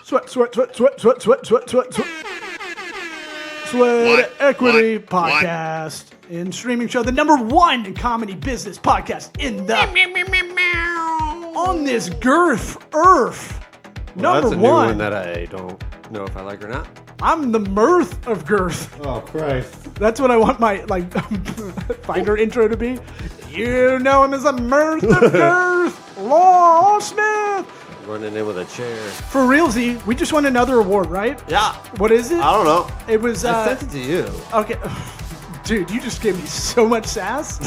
Sweat Equity Podcast and streaming show, the #1 comedy business podcast in the on this girth earth. Well, Number that's a new one that I don't know if I like or not. I'm the mirth of girth. Oh, Christ. That's what I want my fighter intro to be. You know him as the mirth of girth, Law Smith. Running in with a chair. For realsy, we just won another award, right? Yeah. What is it? I don't know. It was. I sent it to you. Okay. Dude, you just gave me so much sass.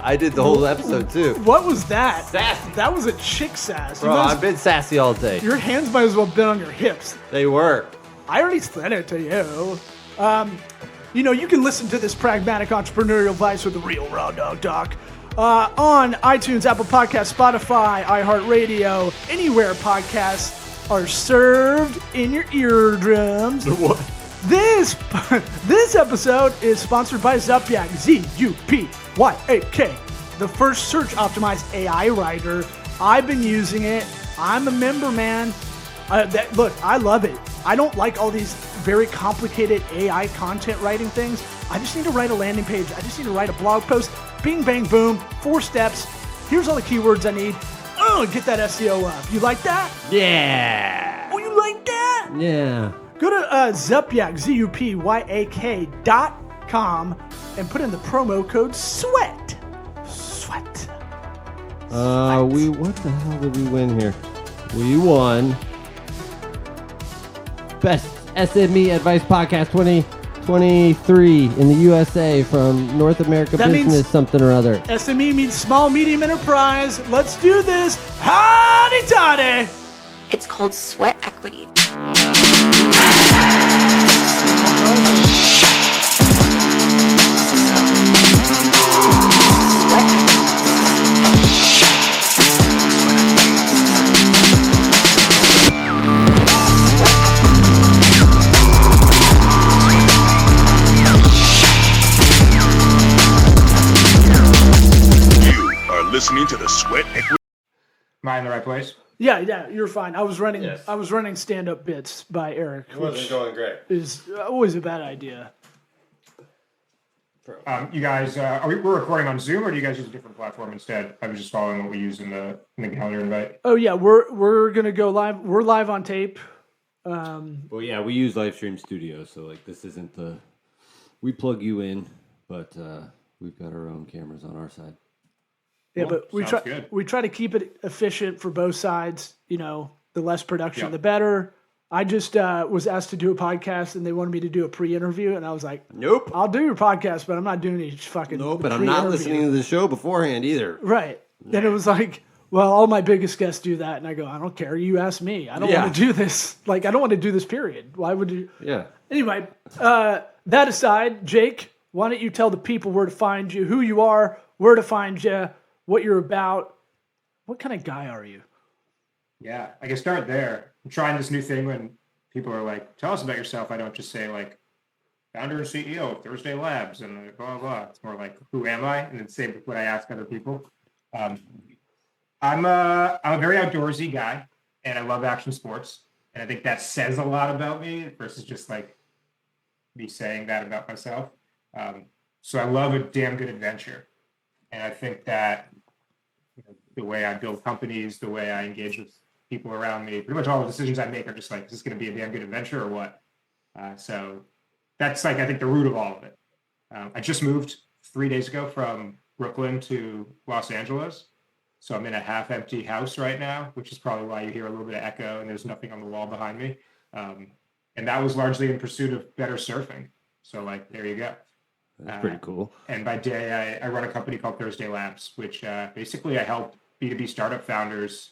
I did the whole episode, too. What was that? Sassy. That was a chick sass. Bro, I've been sassy all day. Your hands might as well have been on your hips. They were. I already sent it to you. You can listen to this pragmatic entrepreneurial advice with the real raw dog talk on iTunes, Apple Podcasts, Spotify, iHeartRadio, anywhere podcasts are served in your eardrums. What? This episode is sponsored by Zupyak, Zupyak, the first search optimized AI writer. I've been using it. I'm a member, man. Look, I love it. I don't like all these very complicated AI content writing things. I just need to write a landing page. I just need to write a blog post. Bing, bang, boom. 4 steps. Here's all the keywords I need. Get that SEO up. You like that? Yeah. Oh, you like that? Yeah. Go to Zupyak, ZUPYAK.com and put in the promo code SWEAT. Sweat. What the hell did we win here? We won Best SME Advice Podcast 2023 in the USA from North America That Business means something or other. SME means small, medium enterprise. Let's do this. Howdy toddy. It's called Sweat Equity. Listening to the Sweat Equity. Am I in the right place? Yeah, you're fine. I was running stand-up bits by Eric. It wasn't going great. Is always a bad idea. You guys, we're recording on Zoom, or do you guys use a different platform instead? I was just following what we use in the calendar invite. Oh yeah, we're gonna go live. We're live on tape. Well, yeah, we use Livestream Studio, so this isn't we plug you in, but we've got our own cameras on our side. Yeah, Well, but we try to keep it efficient for both sides. The less production, the better. I just was asked to do a podcast, and they wanted me to do a pre-interview, and I was like, "Nope, I'll do your podcast, but I'm not doing any fucking nope." And I'm not listening to the show beforehand either. Right. Then it was like, well, all my biggest guests do that, and I go, I don't care. You asked me. I don't want to do this. I don't want to do this. Period. Why would you? Yeah. Anyway, that aside, Jake, why don't you tell the people where to find you, who you are, where to find you, what you're about. What kind of guy are you? Yeah, I can start there. I'm trying this new thing when people are like, tell us about yourself. I don't just say founder and CEO of Thursday Labs and blah, blah. It's more like, who am I? And then same with what I ask other people. I'm a very outdoorsy guy, and I love action sports. And I think that says a lot about me versus just me saying that about myself. So I love a damn good adventure. And I think that the way I build companies, the way I engage with people around me, pretty much all the decisions I make are just is this going to be a damn good adventure or what? So that's I think the root of all of it. I just moved 3 days ago from Brooklyn to Los Angeles. So I'm in a half empty house right now, which is probably why you hear a little bit of echo and there's nothing on the wall behind me. And that was largely in pursuit of better surfing. So there you go. That's pretty cool. And by day, I run a company called Thursday Labs, which basically I help B2B startup founders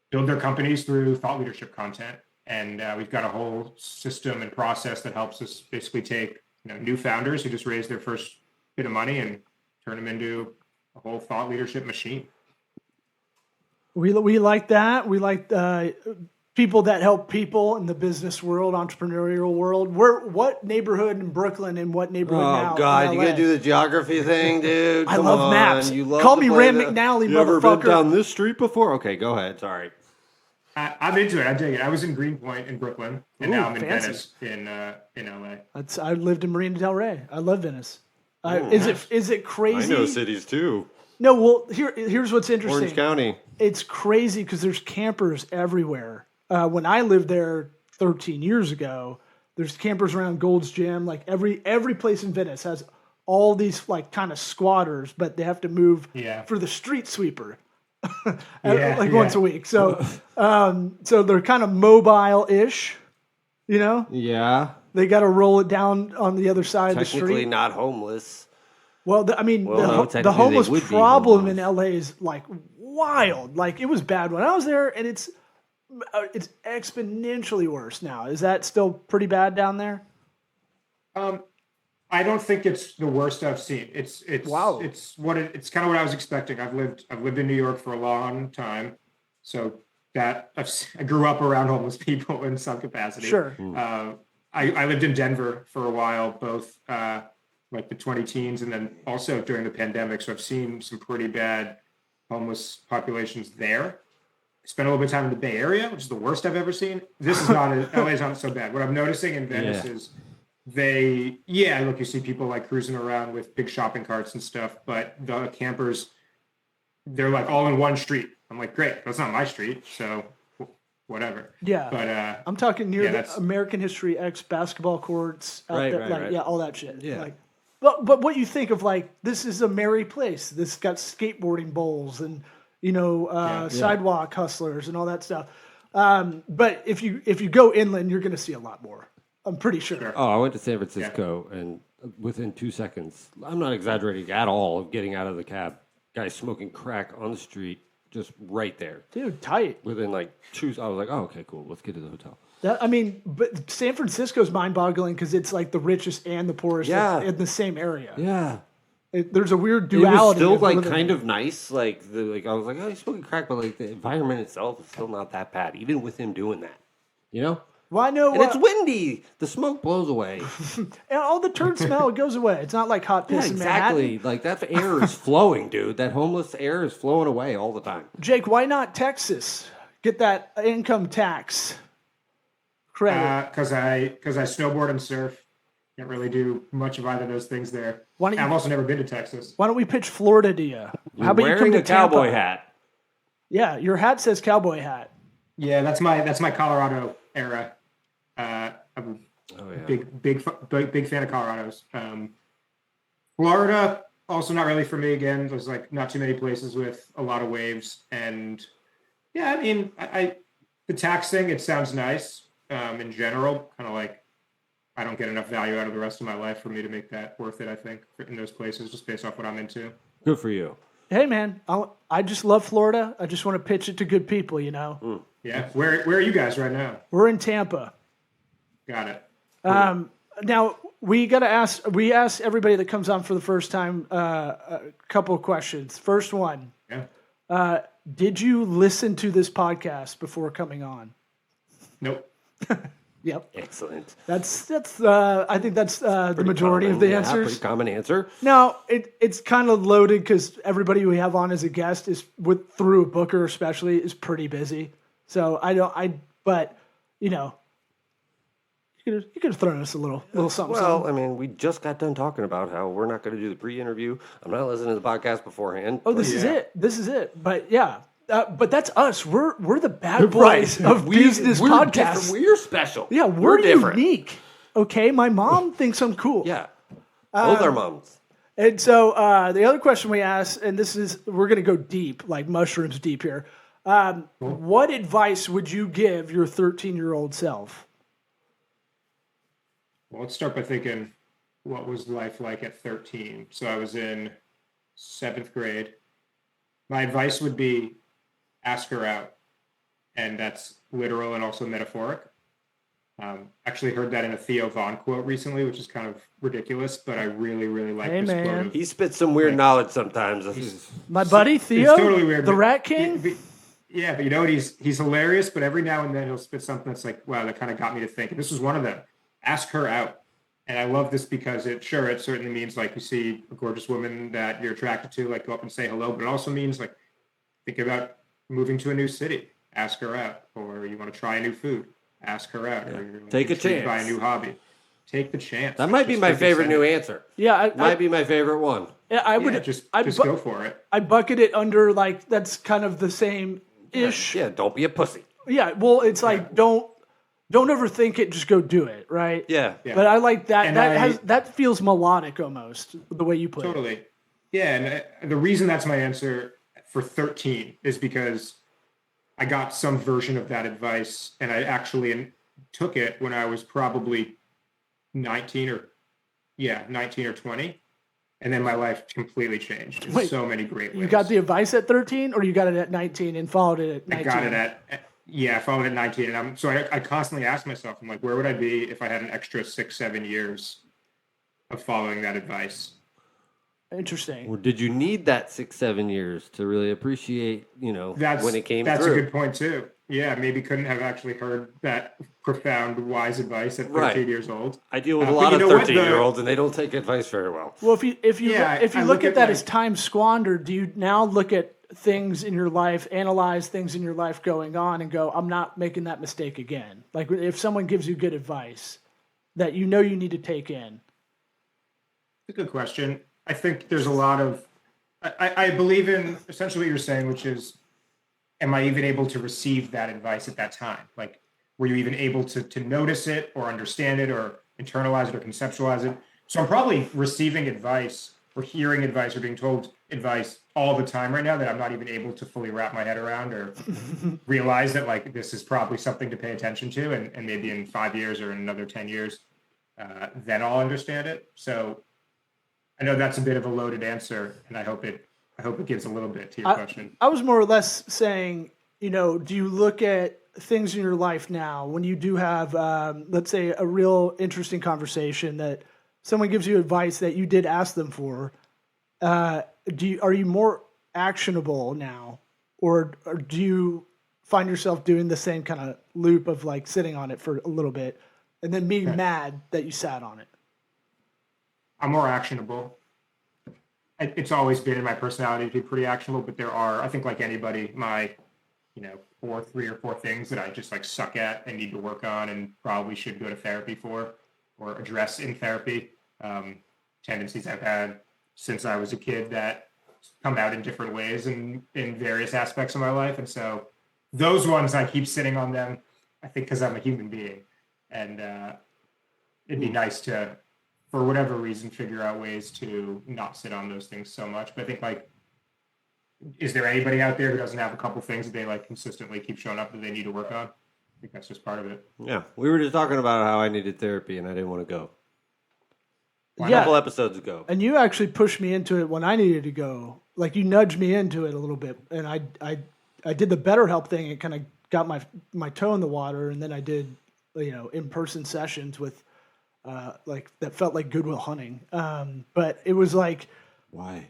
build their companies through thought leadership content. And we've got a whole system and process that helps us basically take new founders who just raised their first bit of money and turn them into a whole thought leadership machine. We like that. We like people that help people in the business world, entrepreneurial world. What neighborhood in Brooklyn and what neighborhood now? Oh, God, you got to do the geography thing, dude. I love maps. You love Call to me play Rand McNally, You ever been motherfucker. down this street before? Okay, go ahead. Sorry. I'm into it. I dig it. I was in Greenpoint in Brooklyn, and Ooh, now I'm in fancy. Venice in LA. I lived in Marina Del Rey. I love Venice. Is it I crazy? know cities too. No, well, here's what's interesting. Orange County. It's crazy because there's campers everywhere. When I lived there 13 years ago, there's campers around Gold's Gym. Like every place in Venice has all these like kind of squatters, but they have to move for the street sweeper once a week. So so they're kind of mobile-ish, you know? Yeah. They got to roll it down on the other side of the street. Technically not homeless. Well, the technically homeless they would be problem homeless. in LA is like wild. Like it was bad when I was there, and it's exponentially worse now. Is that still pretty bad down there? I don't think it's the worst I've seen. It's Wow. It's kind of what I was expecting. I've lived in New York for a long time, so that I grew up around homeless people in some capacity. Sure. I lived in Denver for a while, both like the 20 teens and then also during the pandemic. So I've seen some pretty bad homeless populations there. I spent a little bit of time in the Bay Area, which is the worst I've ever seen. This is not LA's not so bad. What I'm noticing in Venice is you see people like cruising around with big shopping carts and stuff, but the campers, they're like all in one street. I'm like, great, that's not my street, so whatever. Yeah, but I'm talking near the that's American History X basketball courts out there, right. yeah, all that shit. Yeah. Like, but what you think of like this is a merry place. This got skateboarding bowls and sidewalk hustlers and all that stuff. But if you go inland, you're going to see a lot more. I'm pretty sure. Oh, I went to San Francisco, and within 2 seconds, I'm not exaggerating at all, of getting out of the cab, guys smoking crack on the street, just right there. Dude, tight. Within like 2, I was like, oh, okay, cool, let's get to the hotel. But San Francisco's mind-boggling because it's like the richest and the poorest in the same area. Yeah. There's a weird It was duality. still of like living kind there. of nice. I was like, oh, he's smoking crack, but like the environment itself is still not that bad, even with him doing that. You know? Well, I know. And it's windy. The smoke blows away. And all the turd smell, it goes away. It's not like hot piss in exactly. Manhattan. Like that air is flowing, dude. That homeless air is flowing away all the time. Jake, why not Texas? Get that income tax credit. Because I snowboard and surf. Can't really do much of either of those things there. I've also never been to Texas. Why don't we pitch Florida to you? How about you come wearing to a cowboy Tampa? hat? Yeah, your hat says cowboy hat. Yeah, that's my Colorado era. I'm a big fan of Colorado's. Florida also not really for me. Again, there's like not too many places with a lot of waves, and yeah, I mean, the tax thing, it sounds nice in general. Kind of like I don't get enough value out of the rest of my life for me to make that worth it. I think in those places, just based off what I'm into. Good for you. Hey man, I just love Florida. I just want to pitch it to good people, you know. Yeah, where are you guys right now? We're in Tampa. Got it. Now we ask everybody that comes on for the first time a couple of questions. First one. Yeah. Did you listen to this podcast before coming on? Nope. Yep. Excellent. That's I think that's the majority of the answers. Pretty common answer. No, it's kind of loaded because everybody we have on as a guest is through a booker especially is pretty busy. So but you know, you could have thrown us a little something. Well, I mean, we just got done talking about how we're not going to do the pre-interview. I'm not listening to the podcast beforehand. Oh, this is it. This is it. But yeah, but that's us. We're the bad boys of business podcasts. We're special. Yeah, we're different. unique. Okay, my mom thinks I'm cool. Yeah. Both our moms. And so the other question we asked, and we're going to go deep, like mushrooms deep here. What advice would you give your 13-year-old self? Well, let's start by thinking, what was life like at 13? So I was in 7th grade. My advice would be ask her out. And that's literal and also metaphoric. Actually heard that in a Theo Von quote recently, which is kind of ridiculous, but I really, really like this quote. He spits some weird knowledge sometimes. My buddy Theo, it's totally weird, the but- Rat King? But you know what? He's hilarious, but every now and then he'll spit something that's like, wow, that kind of got me to think. And this was one of them. Ask her out. And I love this because it certainly means like you see a gorgeous woman that you're attracted to, like go up and say hello, but it also means like think about moving to a new city. ask her out. Or you want to try a new food, ask her out. Or you're Take a intrigued chance. by a new hobby. Take the chance. That might be Just my like you favorite said. new answer. Yeah, Might be my favorite one. I would. Yeah, just I go for it. I bucket it under like that's kind of the same ish. Yeah, don't be a pussy. Yeah, well, it's like don't overthink it. Just go do it, right? Yeah. Yeah. But I like that. And That feels melodic almost the way you put it. Totally. Yeah, and the reason that's my answer for 13 is because I got some version of that advice, and I actually took it when I was probably 19 or 20, and then my life completely changed in Wait, so many great ways. You got the advice at 13, or you got it at 19 and followed it at 19? I got it I followed it at 19, and I constantly ask myself, I'm like, where would I be if I had an extra 6-7 years of following that advice? Interesting. Or did you need that 6-7 years to really appreciate, when it came That's through? a good point too. Yeah, maybe couldn't have actually heard that profound, wise advice at 13 years old. I deal with a but lot you of know what? 13-year-olds, and they don't take advice very well. Well, if you Yeah, I look look at at that like- as time squandered, do you now look at things in your life, analyze things in your life going on, and go, I'm not making that mistake again? Like if someone gives you good advice that you need to take in. It's a good question. I think there's a lot of, I believe in essentially what you're saying, which is, am I even able to receive that advice at that time? Like, were you even able to notice it or understand it or internalize it or conceptualize it? So I'm probably receiving advice or hearing advice or being told advice all the time right now that I'm not even able to fully wrap my head around or realize that like this is probably something to pay attention to. And maybe in 5 years or in another 10 years, then I'll understand it. So I know that's a bit of a loaded answer, and I hope it gives a little bit to your question. I was more or less saying, do you look at things in your life now when you do have, let's say, a real interesting conversation that someone gives you advice that you did ask them for? Are you more actionable now, or do you find yourself doing the same kind of loop of like sitting on it for a little bit and then being mad that you sat on it? I'm more actionable. It's always been in my personality to be pretty actionable, but there are, I think like anybody, my, 3 or 4 things that I just like suck at and need to work on and probably should go to therapy for or address in therapy. Tendencies I've had since I was a kid that come out in different ways and in various aspects of my life. And so those ones, I keep sitting on them, I think because I'm a human being. And it'd be nice to, for whatever reason, figure out ways to not sit on those things so much. But I think like, is there anybody out there who doesn't have a couple things that they like consistently keep showing up that they need to work on? I think that's just part of it. Yeah, we were just talking about how I needed therapy and I didn't want to go. A Yeah. couple episodes ago. And you actually pushed me into it when I needed to go. Like you nudged me into it a little bit, and I did the BetterHelp thing. It kind of got my toe in the water, and then I did in-person sessions with like that felt like Goodwill Hunting. But it was like Why?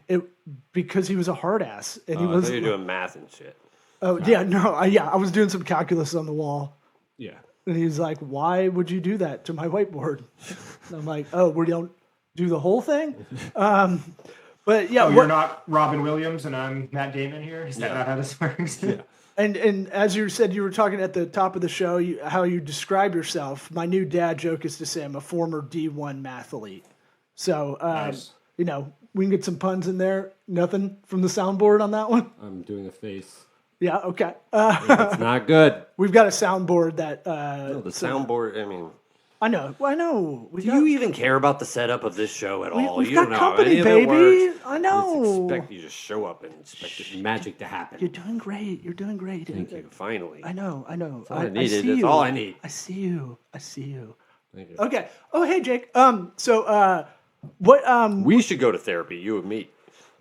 because he was a hard ass, and he I was. thought you were doing math and shit. Oh yeah, no, I was doing some calculus on the wall. Yeah. And he's like, "Why would you do that to my whiteboard?" And I'm like, "Oh, we don't do the whole thing." But yeah, You're not Robin Williams and I'm Matt Damon here. Is that not how this works? Yeah. And as you said, you were talking at the top of the show, how you describe yourself. My new dad joke is to say I'm a former D1 mathlete. So, Nice. we can get some puns in there. Nothing from the soundboard on that one. I'm doing a face. Yeah, okay. It's not good. We've got a soundboard that. No, the soundboard, I mean, I know. do you even care about the setup of this show at all? We've You got don't know how company, any of it baby. works. I You know. just expect you just show up and expect this Magic to happen. You're doing great. You're doing great. Thank you. Finally. I know. all I I needed. see That's you. all I need. I see you. Thank you. Okay. Oh, hey, Jake. So, what? We should go to therapy, you and me.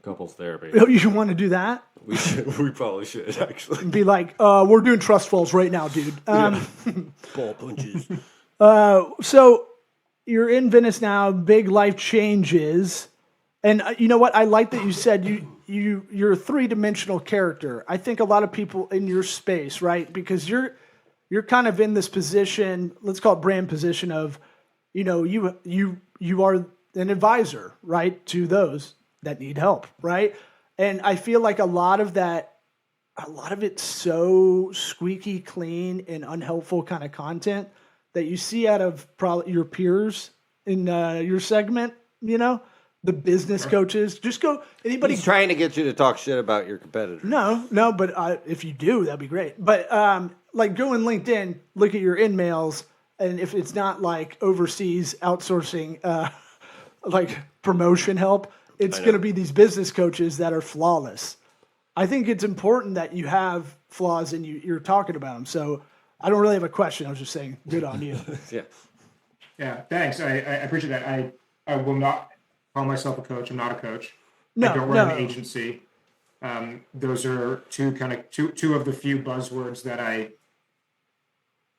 Couples therapy. You want to do that? We should. We probably should actually. Be like, we're doing trust falls right now, dude. Ball punches. So you're in Venice now. Big life changes, and you know what? I like that you said you're a 3-dimensional character. I think a lot of people in your space, right? Because you're kind of in this position. Let's call it brand position of, you are an advisor, right, to those that need help, right? And I feel like a lot of that a lot of it's so squeaky clean and unhelpful kind of content that you see out of probably your peers in your segment, the business coaches. Just go, anybody. He's trying to get you to talk shit about your competitor. No, but if you do, that'd be great. But like go in LinkedIn, look at your in-mails, and if it's not like overseas outsourcing, like promotion help, it's going to be these business coaches that are flawless. I think it's important that you have flaws and you're talking about them. So I don't really have a question. I was just saying, good on you. Yeah, thanks. I appreciate that. I will not call myself a coach. I'm not a coach. No, I don't run an agency. Those are two of the few buzzwords that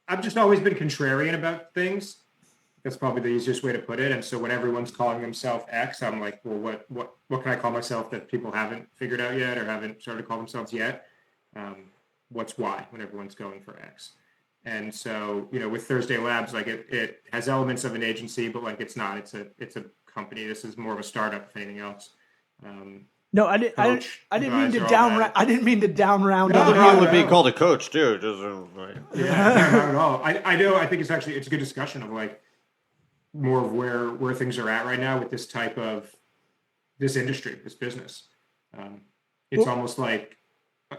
I've just always been contrarian about things. That's probably the easiest way to put it. And so when everyone's calling themselves X, I'm like, well, what can I call myself that people haven't figured out yet or haven't started to call themselves yet? What's Y when everyone's going for X? And so, with Thursday Labs, like it has elements of an agency, but like it's not. It's a company. This is more of a startup, if anything else. No, I didn't mean to down round. Other people would be called a coach too. Yeah, not at all. I know. I think it's a good discussion of like more of where things are at right now with this type of this industry, this business. It's almost like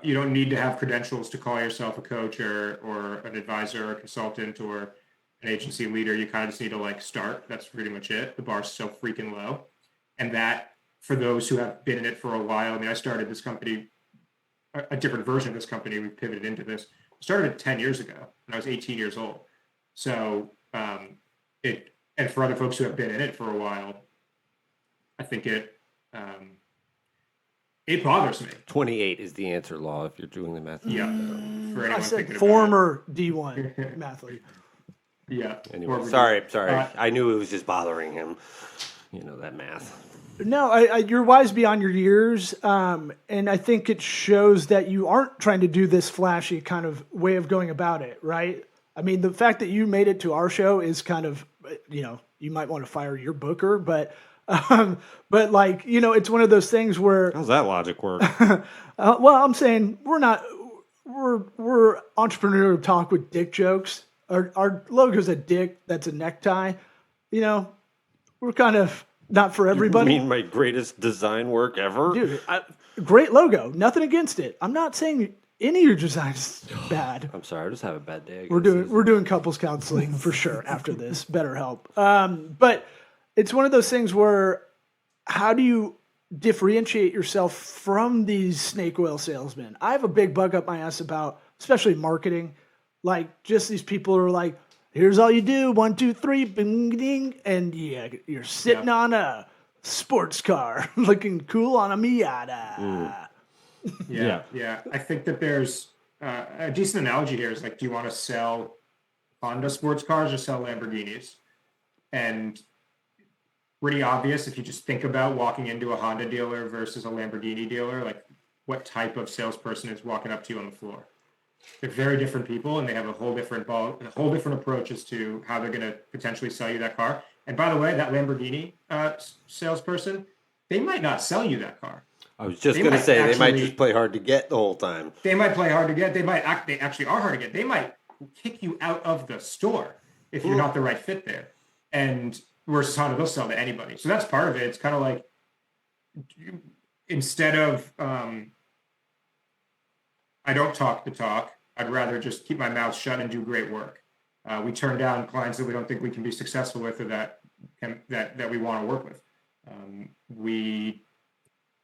you don't need to have credentials to call yourself a coach or an advisor or a consultant or an agency leader. You kind of just need to like start. That's pretty much it. The bar's so freaking low. And that for those who have been in it for a while, I mean, I started this company, a different version of this company. We pivoted into this. I started it 10 years ago when I was 18 years old. So and for other folks who have been in it for a while, I think it bothers me. 28 is the answer, Law, if you're doing the math. Yeah. For anyone I said thinking former D1 athlete. Yeah. Anyway, sorry. I knew it was just bothering him. That math. No, you're wise beyond your years, and I think it shows that you aren't trying to do this flashy kind of way of going about it, right? I mean, the fact that you made it to our show is kind of, you might want to fire your booker, but like, it's one of those things where. How's that logic work? Well, I'm saying we're entrepreneurial talk with dick jokes. Our logo's a dick. That's a necktie. We're kind of not for everybody. You mean my greatest design work ever? Dude, great logo. Nothing against it. I'm not saying any of your designs bad. I'm sorry. I just have a bad day. We're doing couples counseling for sure after this. Better help. But it's one of those things where how do you differentiate yourself from these snake oil salesmen? I have a big bug up my ass about, especially marketing. Like just these people are like, here's all you do, 1, 2, 3, bing, ding, and you're sitting on a sports car, looking cool on a Miata. Yeah. I think that there's a decent analogy here. Is like, do you want to sell Honda sports cars or sell Lamborghinis? And pretty obvious if you just think about walking into a Honda dealer versus a Lamborghini dealer, like what type of salesperson is walking up to you on the floor. They're very different people, and they have a whole different approach as to how they're going to potentially sell you that car. And by the way, that Lamborghini salesperson, they might not sell you that car. I was just going to say they might just play hard to get the whole time. They might play hard to get. They actually are hard to get. They might kick you out of the store if you're not the right fit there. And versus Honda, they'll sell to anybody. So that's part of it. It's kind of like instead of I don't talk the talk. I'd rather just keep my mouth shut and do great work. We turn down clients that we don't think we can be successful with, or that we want to work with.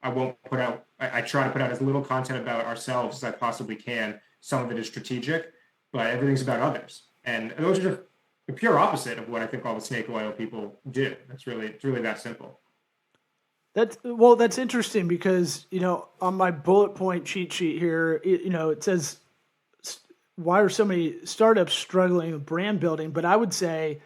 I try to put out as little content about ourselves as I possibly can. Some of it is strategic, but everything's about others. And those are just the pure opposite of what I think all the snake oil people do. It's really that simple. That's interesting because, on my bullet point cheat sheet here, it says, why are so many startups struggling with brand building? But I would say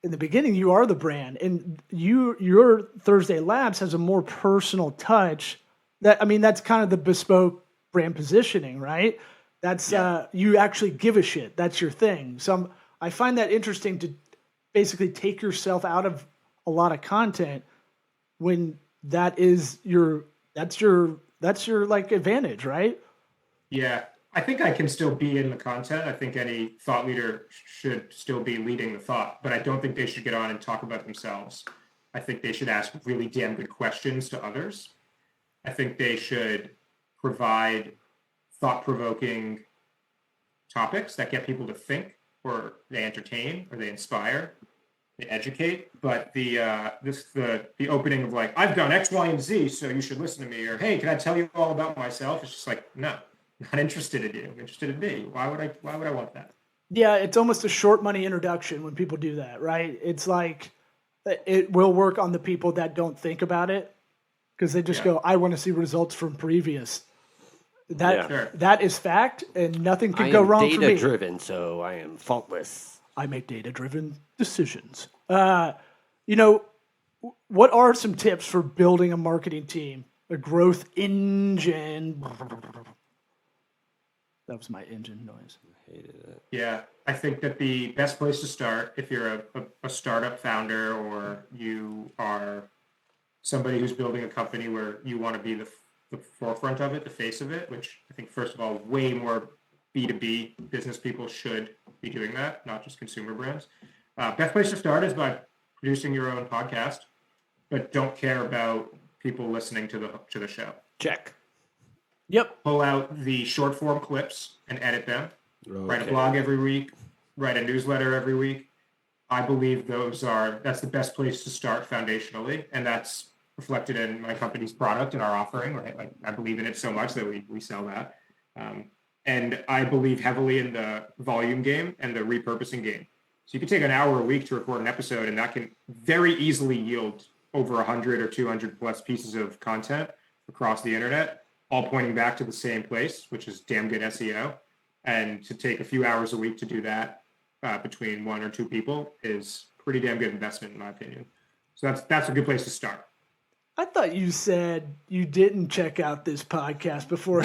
in the beginning, you are the brand, and your Thursday Labs has a more personal touch that's kind of the bespoke brand positioning, right? That's, you actually give a shit. That's your thing. So I find that interesting to basically take yourself out of a lot of content when that's your like advantage, right? Yeah, I think I can still be in the content. I think any thought leader should still be leading the thought, but I don't think they should get on and talk about themselves. I think they should ask really damn good questions to others. I think they should provide thought-provoking topics that get people to think, or they entertain, or they inspire, they educate. But the opening of like, I've done X, Y, and Z, so you should listen to me, or hey, can I tell you all about myself? It's just like, no, not interested in you. I'm interested in me. Why would I want that? Yeah, it's almost a short money introduction when people do that, right? It's like it will work on the people that don't think about it because they just go, I want to see results from previous. That is fact, and nothing can go wrong for me. I am data-driven, so I am faultless. I make data-driven decisions. You know, what are some tips for building a marketing team, a growth engine? That was my engine noise. I hated it. Yeah, I think that the best place to start, if you're a startup founder or you are somebody who's building a company where you want to be the forefront of it, the face of it, which I think, first of all, way more B2B business people should be doing that, not just consumer brands. Best place to start is by producing your own podcast, but don't care about people listening to the show. Check. Yep. Pull out the short form clips and edit them. Okay. Write a blog every week. Write a newsletter every week. I believe that's the best place to start foundationally, and that's reflected in my company's product and our offering. Right? Like, I believe in it so much that we sell that. And I believe heavily in the volume game and the repurposing game. So you can take an hour a week to record an episode, and that can very easily yield over 100 or 200 plus pieces of content across the internet, all pointing back to the same place, which is damn good SEO. And to take a few hours a week to do that between one or two people is pretty damn good investment, in my opinion. So that's a good place to start. I thought you said you didn't check out this podcast before.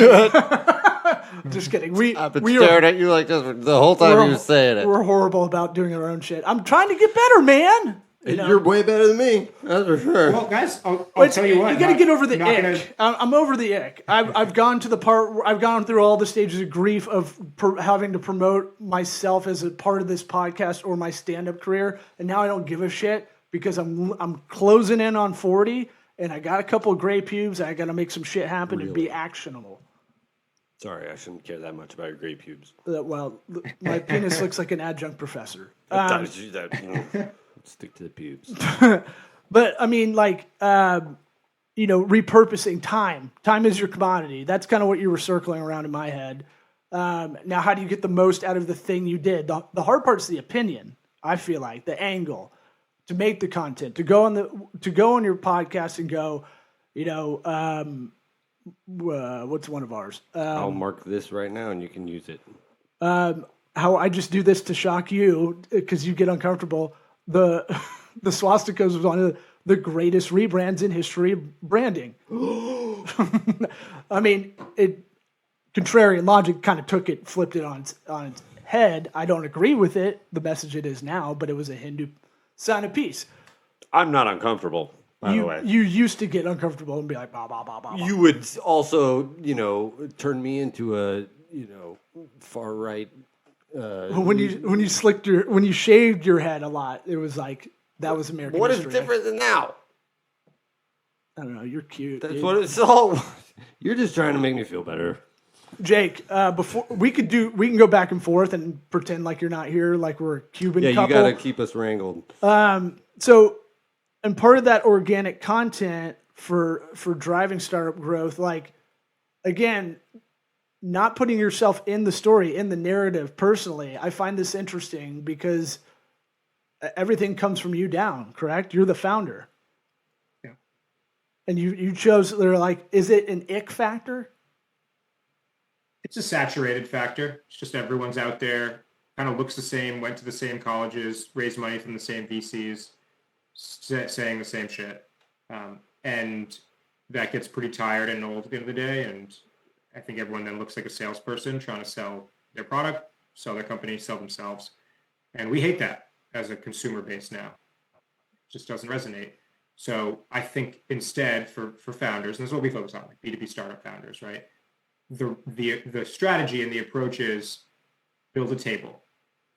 Just kidding. I've been staring at you like this the whole time you were saying it. We're horrible about doing our own shit. I'm trying to get better, man. You're way better than me. That's for sure. Well, guys, I'll tell you what. You got to get over the ick. I'm over the ick. I've gone to the part where I've gone through all the stages of grief of having to promote myself as a part of this podcast or my stand-up career, and now I don't give a shit because I'm closing in on 40, and I got a couple of gray pubes, and I got to make some shit happen and be actionable. Sorry, I shouldn't care that much about your gray pubes. Well, my penis looks like an adjunct professor. Stick to the pubes. But I mean, like, repurposing time. Time is your commodity. That's kind of what you were circling around in my head. Now, how do you get the most out of the thing you did? The hard part's the opinion. I feel like the angle to make the content, to go on your podcast and go, what's one of ours? I'll mark this right now, and you can use it. How I just do this to shock you because you get uncomfortable. The swastika was one of the greatest rebrands in history of branding. I mean, contrarian logic kind of flipped it on its head. I don't agree with it, the message it is now, but it was a Hindu sign of peace. I'm not uncomfortable, by the way. You used to get uncomfortable and be like, bah, bah, bah, bah. You would also, turn me into a, far right. When you shaved your head a lot, it was like that was American What history. Is different than now? I don't know. You're cute. That's dude. what it's all. You're just trying to make me feel better. Jake, before we can go back and forth and pretend like you're not here, like we're a Cuban couple. Yeah, you got to keep us wrangled. So, and part of that organic content for driving startup growth, like, again, not putting yourself in the story, in the narrative personally. I find this interesting because everything comes from you down, correct? You're the founder. Yeah. And you chose, they're like, is it an ick factor? It's a saturated factor. It's just everyone's out there, kind of looks the same, went to the same colleges, raised money from the same VCs, saying the same shit. And that gets pretty tired and old at the end of the day. And I think everyone then looks like a salesperson trying to sell their product, sell their company, sell themselves. And we hate that as a consumer base now. It just doesn't resonate. So I think instead for founders, and this is what we focus on, like B2B startup founders, right? the strategy and the approach is build a table,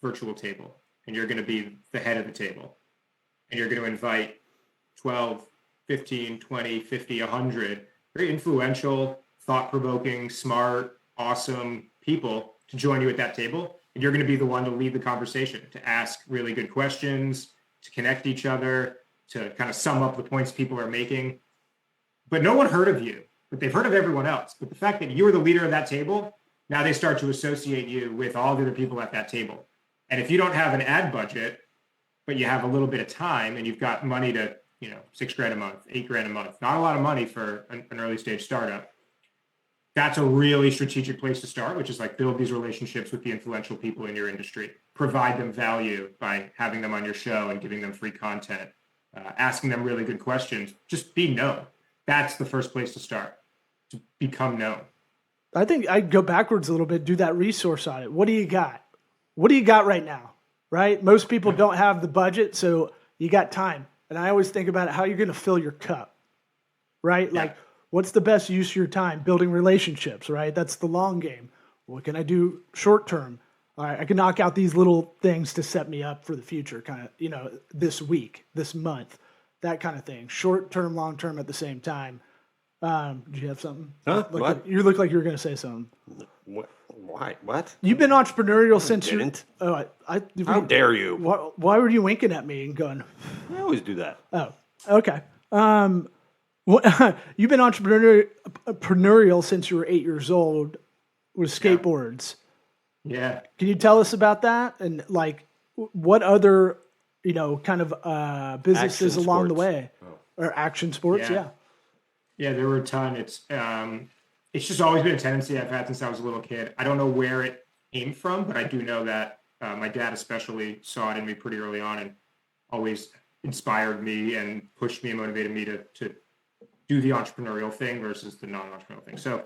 virtual table, and you're going to be the head of the table. And you're going to invite 12, 15, 20, 50, 100 very influential, thought-provoking, smart, awesome people to join you at that table. And you're going to be the one to lead the conversation, to ask really good questions, to connect each other, to kind of sum up the points people are making. But no one heard of you, but they've heard of everyone else. But the fact that you were the leader of that table, now they start to associate you with all the other people at that table. And if you don't have an ad budget, but you have a little bit of time and you've got money to, $6,000 a month, $8,000 a month, not a lot of money for an early stage startup. That's a really strategic place to start, which is like build these relationships with the influential people in your industry, provide them value by having them on your show and giving them free content, asking them really good questions, just be known. That's the first place to start, to become known. I think I'd go backwards a little bit, do that resource audit. What do you got? What do you got right now? Right? Most people don't have the budget, so you got time. And I always think about how you're going to fill your cup, right? Yeah. Like, what's the best use of your time? Building relationships, right? That's the long game. What can I do short term? All right, I can knock out these little things to set me up for the future, kind of, this week, this month, that kind of thing. Short term, long term at the same time. Do you have something? Huh? What? You look like you were going to say something. What? Why? What? You've been entrepreneurial since you. Didn't. Oh, How dare you? Why were you winking at me and going? I always do that. Oh, okay. You've been entrepreneurial since you were 8 years old with skateboards. Yeah. Can you tell us about that and like what other kind of businesses Action along the sports. way or action sports? Yeah. Yeah, there were a ton. It's just always been a tendency I've had since I was a little kid. I don't know where it came from, but I do know that my dad especially saw it in me pretty early on and always inspired me and pushed me and motivated me to do the entrepreneurial thing versus the non-entrepreneurial thing. So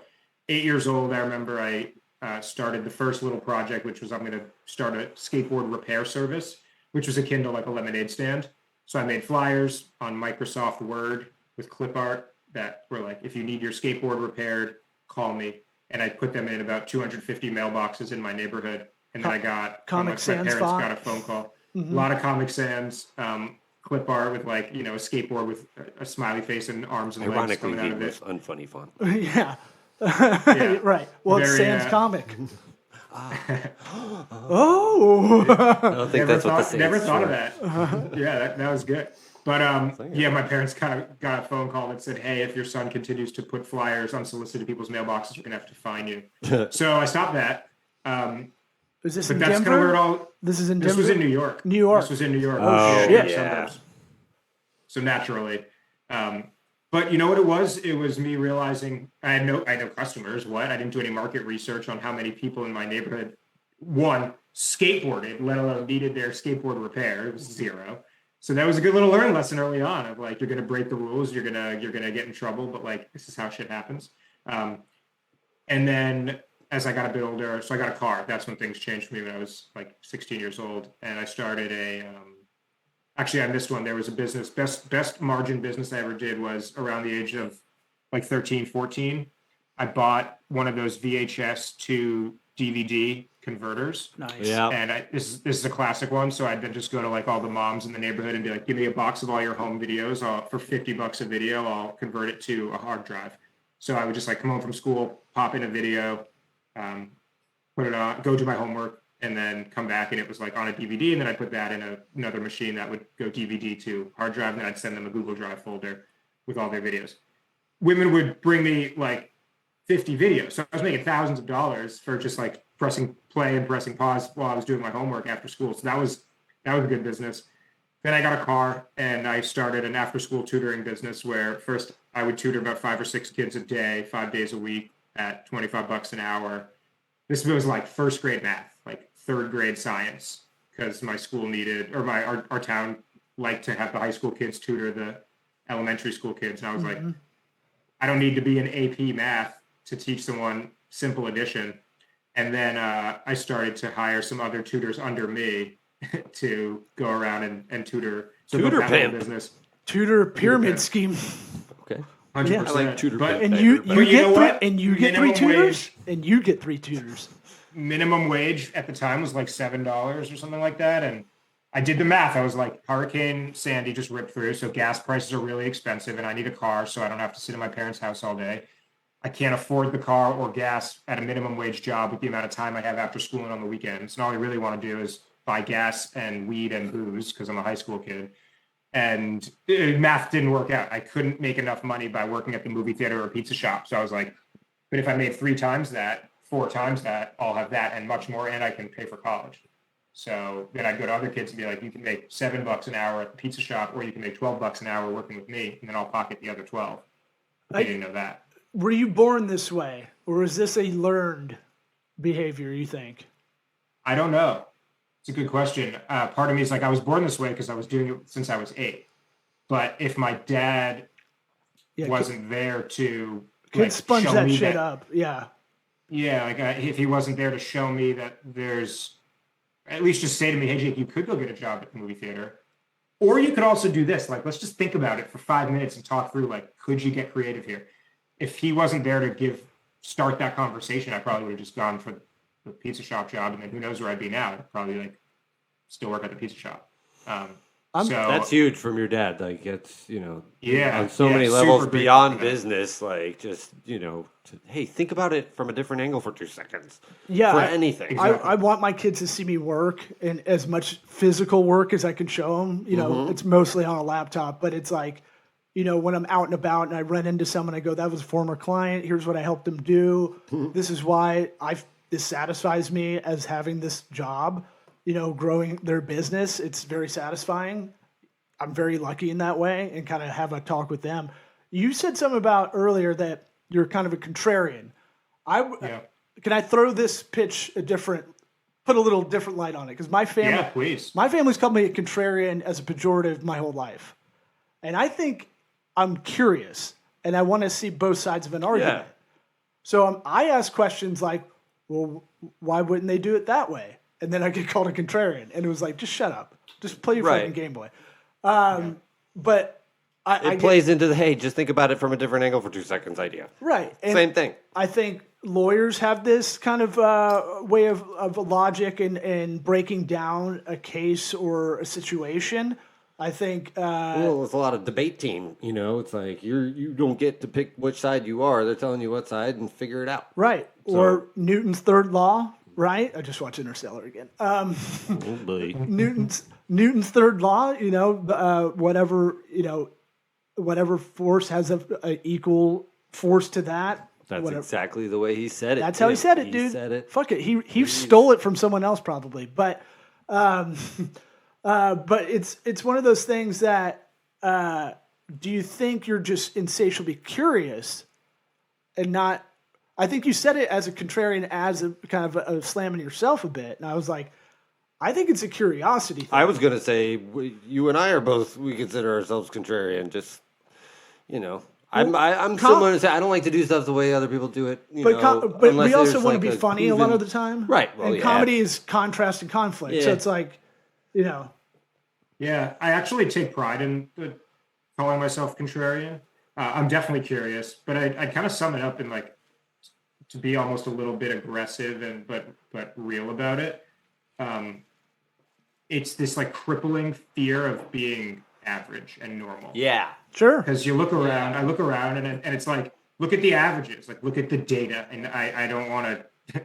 8 years old, I remember I started the first little project, which was I'm going to start a skateboard repair service, which was akin to like a lemonade stand. So I made flyers on Microsoft Word with clip art that were like, if you need your skateboard repaired, call me. And I put them in about 250 mailboxes in my neighborhood. And then I got, Comic my Sans parents font. got a phone call. A lot of Comic Sans, clip art with like, a skateboard with a smiley face and arms and legs Ironically, coming out the of most it. unfunny font. Yeah. Yeah. Right. Well, it's Very, Sans comic. Oh. I don't think that's what the Sans Never is thought for. of that. Yeah, that was good. But my parents kind of got a phone call that said, "Hey, if your son continues to put flyers unsolicited in people's mailboxes, we're gonna have to fine you." So I stopped that. Is this But in that's Denver? kind of where it all. This is in This Denver. was in New York. New York. This was in New York. Oh, yeah. yeah. Suburbs. So naturally, but you know what it was? It was me realizing I had no customers. What? I didn't do any market research on how many people in my neighborhood, one, skateboarded, let alone needed their skateboard repair. It was zero. So that was a good little learning lesson early on of like, you're going to break the rules. You're going to get in trouble, but like, this is how shit happens. And then as I got a bit older, so I got a car. That's when things changed for me when I was like 16 years old. And I started actually I missed one. There was a business, best margin business I ever did was around the age of like 13, 14. I bought one of those VHS to DVD converters. Nice. Yeah. And this is a classic one. So I'd then just go to like all the moms in the neighborhood and be like, give me a box of all your home videos. For $50 a video, I'll convert it to a hard drive. So I would just like come home from school, pop in a video, put it on, go do my homework, and then come back and it was like on a DVD. And then I'd put that in another machine that would go DVD to hard drive. And then I'd send them a Google Drive folder with all their videos. Women would bring me like 50 videos. So I was making thousands of dollars for just like pressing play and pressing pause while I was doing my homework after school. So that was a good business. Then I got a car and I started an after school tutoring business where first I would tutor about 5 or 6 kids a day, 5 days a week at $25 an hour. This was like first grade math, like third grade science, because my school needed, or our town liked to have the high school kids tutor the elementary school kids. And I was like, I don't need to be in AP math to teach someone simple addition. And then I started to hire some other tutors under me to go around and tutor. So Tutor that whole pimp. business. Tutor pyramid pimp. scheme. Okay. 100%. I like tutor but, pet And paper, you but- you get know three, what? and you get Minimum 3 tutors, wage. and you get 3 tutors. Minimum wage at the time was like $7 or something like that. And I did the math. I was like, Hurricane Sandy just ripped through. So gas prices are really expensive and I need a car so I don't have to sit in my parents' house all day. I can't afford the car or gas at a minimum wage job with the amount of time I have after school and on the weekends. And all I really want to do is buy gas and weed and booze because I'm a high school kid. And math didn't work out. I couldn't make enough money by working at the movie theater or pizza shop. So I was like, but if I made 3 times that, 4 times that, I'll have that and much more, and I can pay for college. So then I'd go to other kids and be like, you can make $7 an hour at the pizza shop, or you can make $12 an hour working with me, and then I'll pocket the other 12. I didn't know that. Were you born this way, or is this a learned behavior, you think? I don't know. It's a good question. Part of me is like, I was born this way because I was doing it since I was 8. But if my dad wasn't there to Kids sponge show that me shit up. Yeah. Yeah, like if he wasn't there to show me that there's, at least just say to me, hey, Jake, you could go get a job at the movie theater. Or you could also do this. Like, let's just think about it for 5 minutes and talk through, like, could you get creative here? If he wasn't there to start that conversation, I probably would have just gone for the pizza shop job. And then who knows where I'd be now. I'd probably, like, still work at the pizza shop. So That's huge from your dad. Like, it's, Yeah, on so many super levels grateful beyond for that. business. Like, just, hey, think about it from a different angle for 2 seconds. Yeah. For anything. I want my kids to see me work and as much physical work as I can show them. It's mostly on a laptop, but it's like, when I'm out and about and I run into someone, I go, that was a former client. Here's what I helped them do. This is why this satisfies me as having this job, growing their business. It's very satisfying. I'm very lucky in that way and kind of have a talk with them. You said something about earlier that you're kind of a contrarian. Can I throw this pitch put a little different light on it? Because my family's called me a contrarian as a pejorative my whole life. And I think I'm curious and I want to see both sides of an argument. Yeah. So I ask questions like, well, why wouldn't they do it that way? And then I get called a contrarian. And it was like, just shut up. Just play your fucking Game Boy. But it plays into the, hey, just think about it from a different angle for 2 seconds idea. Right. And same thing. I think lawyers have this kind of way of logic and breaking down a case or a situation. I think. Well, it's a lot of debate team. It's like you don't get to pick which side you are. They're telling you what side and figure it out. Right. So, or Newton's third law. Right. I just watched Interstellar again. Newton's third law. Whatever force has a equal force to that. That's exactly the way he said it. That's how he said it, dude. He said it. Fuck it. He stole it from someone else probably, but it's one of those things that do you think you're just insatiably curious and not? I think you said it as a contrarian, as a kind of a slamming yourself a bit, and I was like, I think it's a curiosity thing. I was gonna say you and I are both. We consider ourselves contrarian. Just I'm similar to say I don't like to do stuff the way other people do it. But we also want to be funny a lot of the time, right? Well, and comedy is contrast and conflict, so it's like, Yeah, I actually take pride in calling myself contrarian. I'm definitely curious, but I kind of sum it up in like to be almost a little bit aggressive but real about it. It's this like crippling fear of being average and normal. Yeah, sure. Because you look around, I look around, and it's like, look at the averages, like look at the data, and I don't want to. I'm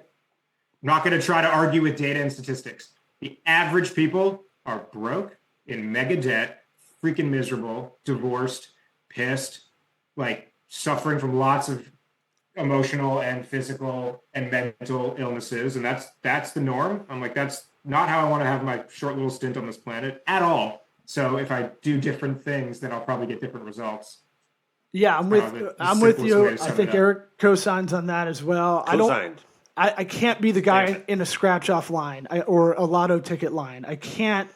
not going to try to argue with data and statistics. The average people are broke, in mega debt, freaking miserable, divorced, pissed, like suffering from lots of emotional and physical and mental illnesses, and that's the norm. I'm like, that's not how I want to have my short little stint on this planet at all. So if I do different things, then I'll probably get different results. Yeah, I'm with you. I think Eric co-signs on that as well. Co-signed. I can't be the guy in a scratch off line or a lotto ticket line. I can't.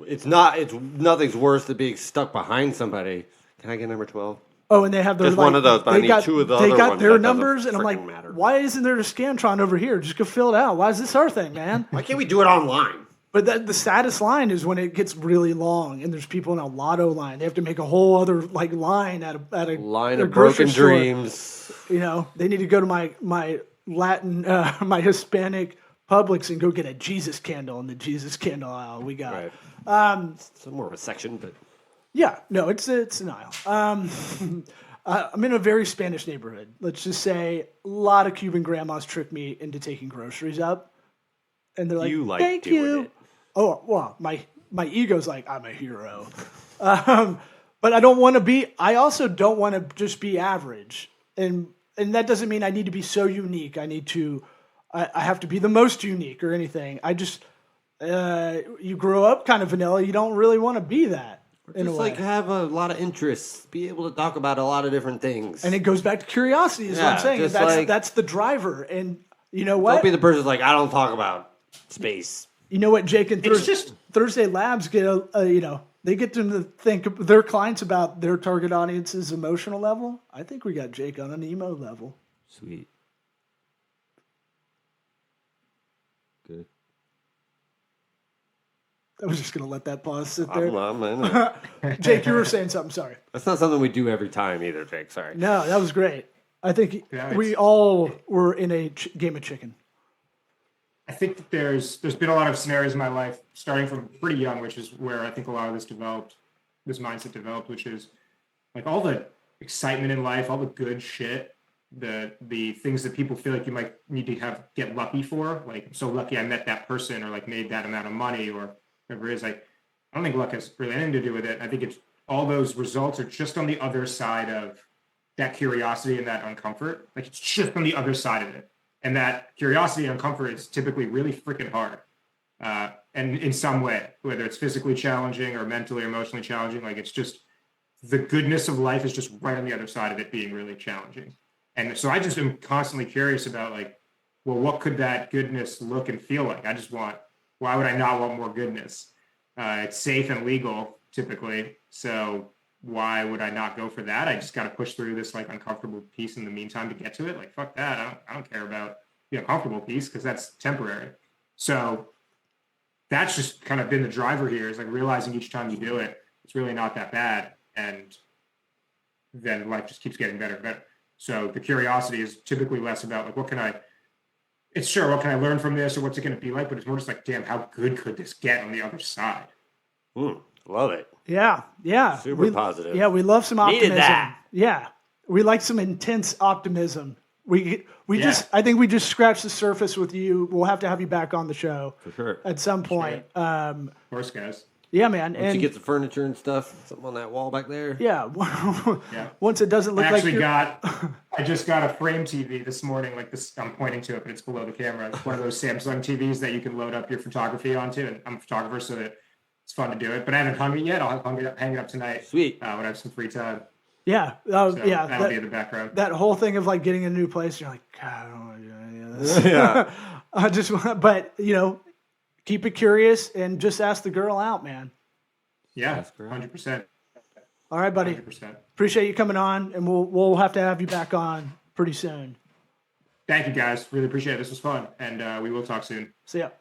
It's nothing's worse than being stuck behind somebody. Can I get number 12? Oh, and they have their just one of those, but I need two of the other ones. They got their that numbers, and I'm like, why isn't there a Scantron over here? Just go fill it out. Why is this our thing, man? Why can't we do it online? But the saddest line is when it gets really long and there's people in a lotto line. They have to make a whole other like line at a Line a of grocery broken store. dreams. You know, they need to go to my Latin, my Hispanic Publix and go get a Jesus candle in the Jesus candle aisle. We got. Right. It's more of a section, but Yeah, no, it's an aisle. I'm in a very Spanish neighborhood. Let's just say a lot of Cuban grandmas trick me into taking groceries up, and they're like, You like "Thank doing you." it. Oh well, my ego's like, I'm a hero, but I don't want to be. I also don't want to just be average, and that doesn't mean I need to be so unique. I have to be the most unique or anything. I just you grow up kind of vanilla. You don't really want to be that. In a just way. like have a lot of interests, be able to talk about a lot of different things. And it goes back to curiosity, is what I'm Yeah, saying. just That's the driver. And you know Don't what? be the person who's like, I don't talk about space. You know what, Jake and It's just- Thursday Labs get they get them to think of their clients about their target audience's emotional level. I think we got Jake on an emo level. Sweet. Good. I was just gonna let that pause sit there. I'm- Jake, you were saying something. Sorry. That's not something we do every time either, Jake. Sorry. No, that was great. I think Yeah, we it's- all were in a game of chicken. I think that there's been a lot of scenarios in my life, starting from pretty young, which is where I think a lot of this mindset developed, which is like all the excitement in life, all the good shit, the things that people feel like you might need to get lucky for. Like, I'm so lucky I met that person or like made that amount of money or whatever it is. Like, I don't think luck has really anything to do with it. I think it's all those results are just on the other side of that curiosity and that uncomfort. Like, it's just on the other side of it. And that curiosity and comfort is typically really freaking hard. And in some way, whether it's physically challenging or mentally or emotionally challenging, like it's just the goodness of life is just right on the other side of it being really challenging. And so I just am constantly curious about like, well, what could that goodness look and feel like? Why would I not want more goodness? It's safe and legal typically. So why would I not go for that? I just got to push through this like uncomfortable piece in the meantime to get to it. Like, fuck that. I don't care about the uncomfortable piece because that's temporary. So that's just kind of been the driver here is like realizing each time you do it, it's really not that bad. And then life just keeps getting better and better. So the curiosity is typically less about like, what can I learn from this or what's it going to be like? But it's more just like, damn, how good could this get on the other side? Love it. Yeah. Super positive. Yeah, we love some optimism. Needed that. Yeah. We like some intense optimism. I think we just scratched the surface with you. We'll have to have you back on the show For sure. at some point. Of course, guys. Yeah, man. Once you get the furniture and stuff, something on that wall back there. yeah. Yeah. Once it doesn't look I like actually you're- I just got a frame TV this morning. Like this, I'm pointing to it, but it's below the camera. It's one of those Samsung TVs that you can load up your photography onto. And I'm a photographer, so that it's fun to do it. But I haven't hung it yet. I'll hang it up tonight. Sweet. When I have some free time. Yeah. So that'll be in the background. That whole thing of like getting a new place, you're like, God, I don't want to do any of this. Yeah. But keep it curious and just ask the girl out, man. Yeah, That's great. 100%. All right, buddy. 100%. Appreciate you coming on, and we'll have to have you back on pretty soon. Thank you, guys. Really appreciate it. This was fun, and we will talk soon. See ya.